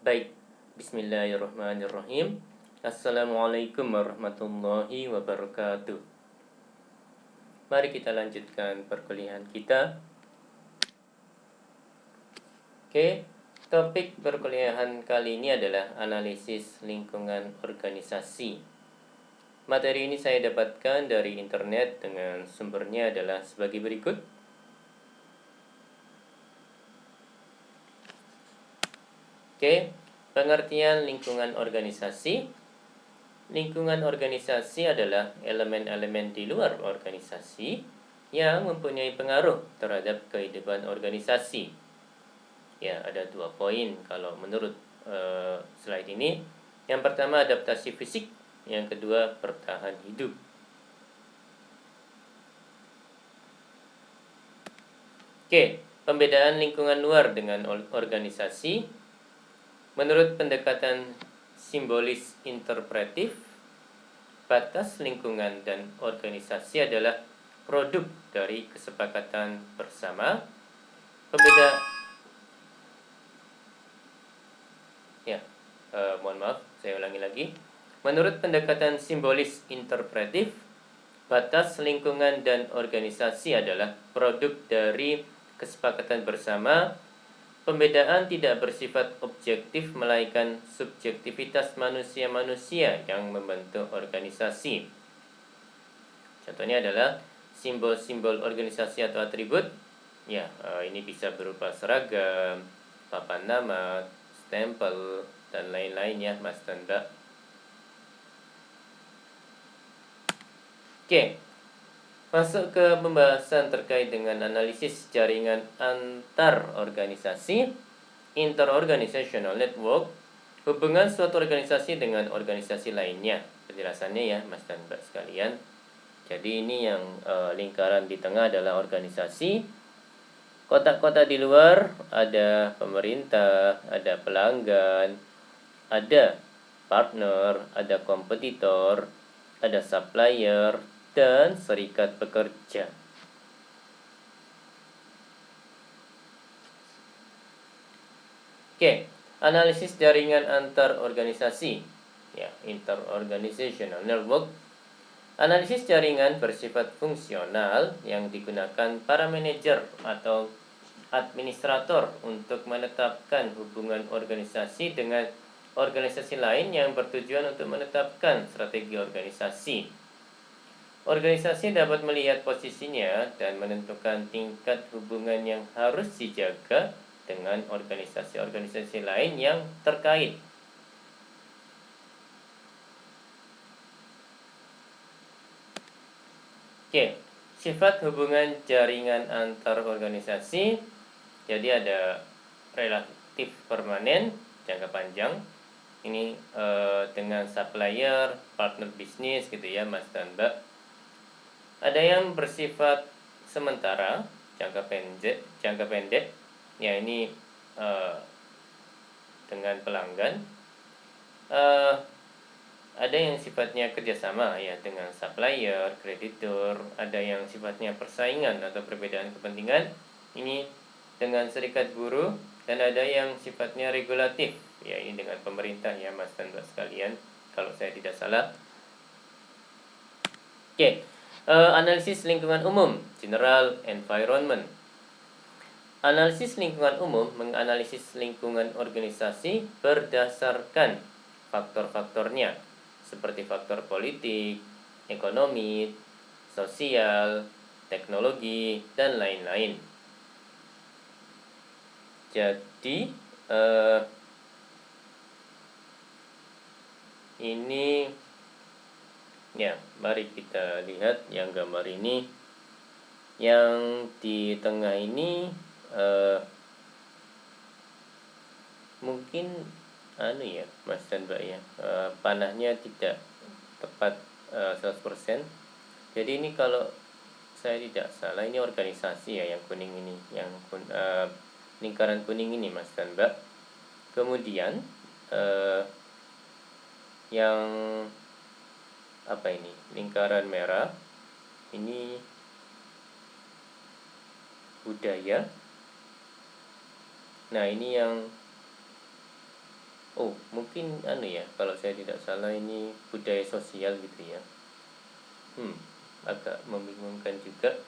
Baik, bismillahirrahmanirrahim. Assalamualaikum warahmatullahi wabarakatuh. Mari kita lanjutkan perkuliahan kita. Oke, topik perkuliahan kali ini adalah analisis lingkungan organisasi. Materi ini saya dapatkan dari internet dengan sumbernya adalah sebagai berikut. Oke, pengertian lingkungan organisasi. Lingkungan organisasi adalah elemen-elemen di luar organisasi yang mempunyai pengaruh terhadap kehidupan organisasi. Ya, ada 2 poin kalau menurut slide ini. Yang pertama adaptasi fisik, yang kedua bertahan hidup. Oke, pembedaan lingkungan luar dengan organisasi. Menurut pendekatan simbolis interpretif, batas lingkungan dan organisasi adalah produk dari kesepakatan bersama. Mohon maaf, saya ulangi lagi. Menurut pendekatan simbolis interpretif, batas lingkungan dan organisasi adalah produk dari kesepakatan bersama. Pembedaan tidak bersifat objektif melainkan subjektivitas manusia-manusia yang membentuk organisasi. Contohnya adalah simbol-simbol organisasi atau atribut. Ya, ini bisa berupa seragam, papan nama, stempel, dan lain-lain ya, Mas dan Mbak. Oke, masuk ke pembahasan terkait dengan analisis jaringan antar organisasi, interorganizational network, hubungan suatu organisasi dengan organisasi lainnya. Penjelasannya ya, Mas dan Mbak sekalian. Jadi ini yang lingkaran di tengah adalah organisasi. Kotak-kotak di luar ada pemerintah, ada pelanggan, ada partner, ada kompetitor, ada supplier, dan serikat pekerja. Oke, analisis jaringan antar organisasi, ya, interorganizational network. Analisis jaringan bersifat fungsional yang digunakan para manajer atau administrator untuk menetapkan hubungan organisasi dengan organisasi lain yang bertujuan untuk menetapkan strategi organisasi. Organisasi dapat melihat posisinya dan menentukan tingkat hubungan yang harus dijaga dengan organisasi-organisasi lain yang terkait. Oke, sifat hubungan jaringan antar organisasi. Jadi ada relatif permanen, jangka panjang. Ini dengan supplier, partner bisnis gitu ya, Mas dan Mbak. Ada yang bersifat sementara, jangka pendek. Ya, ini dengan pelanggan. Ada yang sifatnya kerjasama ya dengan supplier, kreditur. Ada yang sifatnya persaingan atau perbedaan kepentingan. Ini dengan serikat buruh. Dan ada yang sifatnya regulatif. Ya, ini dengan pemerintah ya, Mas dan Mbak sekalian, kalau saya tidak salah. Oke, analisis lingkungan umum, general environment. Analisis lingkungan umum menganalisis lingkungan organisasi berdasarkan faktor-faktornya, seperti faktor politik, ekonomi, sosial, teknologi, dan lain-lain. Jadi ini ya, mari kita lihat yang gambar ini. Yang di tengah ini mungkin ya, Mas dan Mbak ya, panahnya tidak tepat 100%. Jadi ini kalau saya tidak salah ini organisasi ya, yang kuning ini, yang lingkaran kuning ini, Mas dan Mbak. Kemudian yang apa ini, lingkaran merah ini budaya. Nah, ini yang Mungkin ya, kalau saya tidak salah ini budaya sosial gitu ya. Agak membingungkan juga.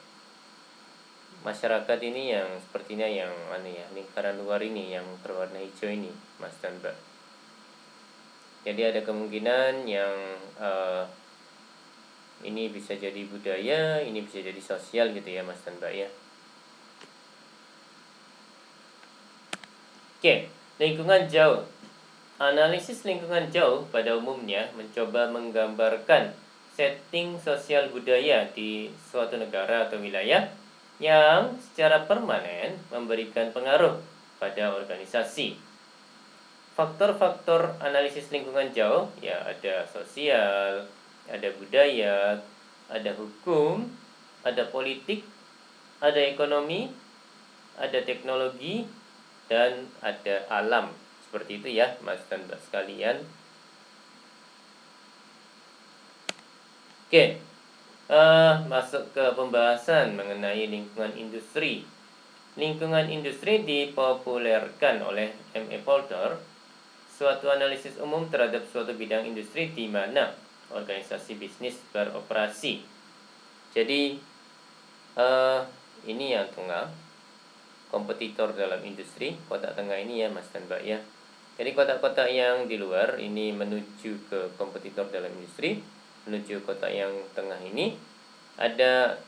Masyarakat ini yang sepertinya yang ya, lingkaran luar ini yang berwarna hijau ini, Mas dan Mbak. Jadi ada kemungkinan yang ini bisa jadi budaya, ini bisa jadi sosial gitu ya, Mas dan Mbak ya. Oke, lingkungan jauh. Analisis lingkungan jauh pada umumnya mencoba menggambarkan setting sosial budaya di suatu negara atau wilayah yang secara permanen memberikan pengaruh pada organisasi. Faktor-faktor analisis lingkungan jauh ya ada sosial, ada budaya, ada hukum, ada politik, ada ekonomi, ada teknologi, dan ada alam. Seperti itu ya, Mas dan Mbak sekalian. Oke, masuk ke pembahasan mengenai lingkungan industri. Lingkungan industri dipopulerkan oleh M.A. Poulter, suatu analisis umum terhadap suatu bidang industri di mana organisasi bisnis beroperasi. Jadi, ini yang tengah, kompetitor dalam industri, kotak tengah ini ya Mas dan Mbak ya. Jadi kotak-kotak yang di luar ini menuju ke kompetitor dalam industri, menuju kotak yang tengah ini ada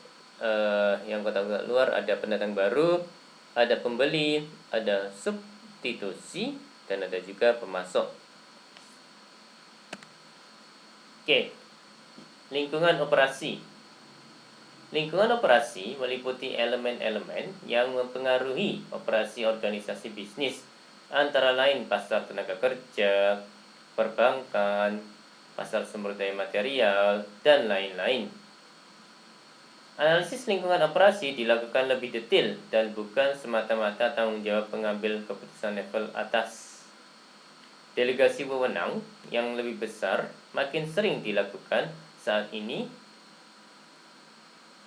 yang kotak-kotak luar ada pendatang baru, ada pembeli, ada substitusi, dan ada juga pemasok. Oke, lingkungan operasi. Lingkungan operasi meliputi elemen-elemen yang mempengaruhi operasi organisasi bisnis, antara lain pasar tenaga kerja, perbankan, pasar sumber daya material, dan lain-lain. Analisis lingkungan operasi dilakukan lebih detail dan bukan semata-mata tanggung jawab pengambil keputusan level atas. Delegasi wewenang yang lebih besar makin sering dilakukan saat ini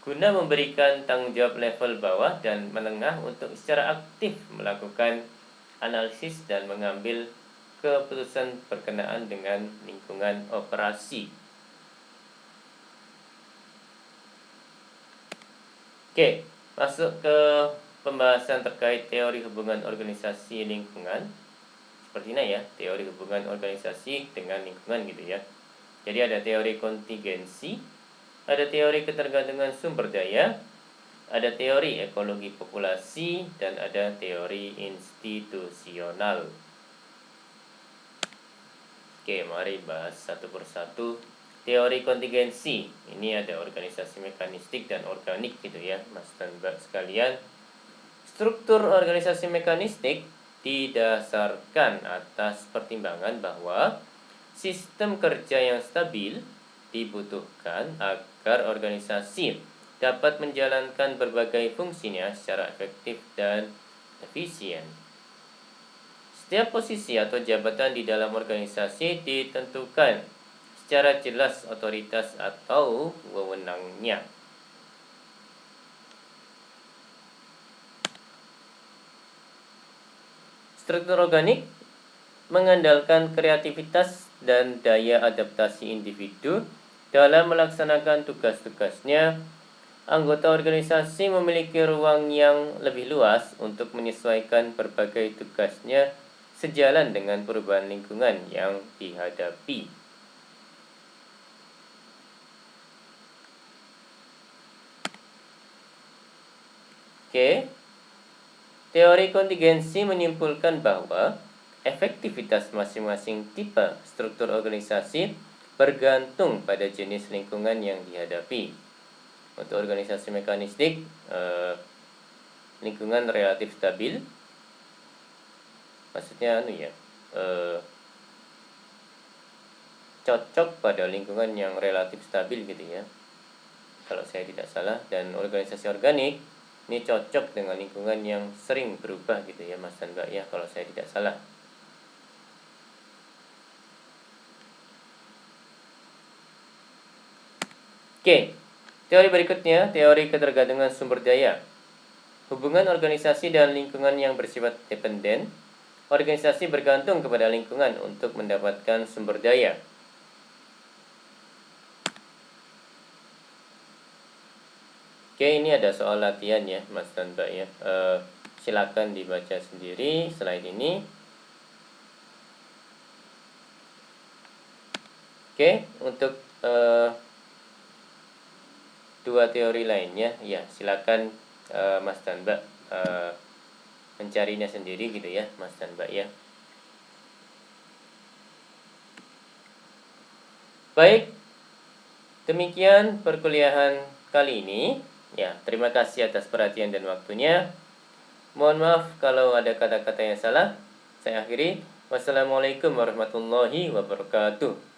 guna memberikan tanggung jawab level bawah dan menengah untuk secara aktif melakukan analisis dan mengambil keputusan berkenaan dengan lingkungan operasi. Oke, masuk ke pembahasan terkait teori hubungan organisasi lingkungan. Seperti ini ya, teori hubungan organisasi dengan lingkungan gitu ya. Jadi ada teori kontingensi, ada teori ketergantungan sumber daya, ada teori ekologi populasi, dan ada teori institusional. Oke, mari bahas satu persatu. Teori kontingensi, ini ada organisasi mekanistik dan organik gitu ya, Mas dan Mbak sekalian. Struktur organisasi mekanistik didasarkan atas pertimbangan bahwa sistem kerja yang stabil dibutuhkan agar organisasi dapat menjalankan berbagai fungsinya secara efektif dan efisien. Setiap posisi atau jabatan di dalam organisasi ditentukan secara jelas otoritas atau wewenangnya. Struktur organik mengandalkan kreativitas dan daya adaptasi individu dalam melaksanakan tugas-tugasnya. Anggota organisasi memiliki ruang yang lebih luas untuk menyesuaikan berbagai tugasnya sejalan dengan perubahan lingkungan yang dihadapi. Oke. Teori kontingensi menyimpulkan bahwa efektivitas masing-masing tipe struktur organisasi bergantung pada jenis lingkungan yang dihadapi. Untuk organisasi mekanistik, lingkungan relatif stabil, maksudnya cocok pada lingkungan yang relatif stabil gitu ya, kalau saya tidak salah. Dan organisasi organik ini cocok dengan lingkungan yang sering berubah gitu ya Mas dan Mbak ya, kalau saya tidak salah. Oke, teori berikutnya, teori ketergantungan sumber daya. Hubungan organisasi dan lingkungan yang bersifat dependen organisasi bergantung kepada lingkungan untuk mendapatkan sumber daya. Oke, ini ada soal latihan ya, Mas dan Mbak ya. Silakan dibaca sendiri slide ini. Oke, untuk dua teori lainnya, ya silakan Mas dan Mbak mencarinya sendiri gitu ya, Mas dan Mbak ya. Baik, demikian perkuliahan kali ini. Ya, terima kasih atas perhatian dan waktunya. Mohon maaf kalau ada kata-kata yang salah. Saya akhiri. Wassalamualaikum warahmatullahi wabarakatuh.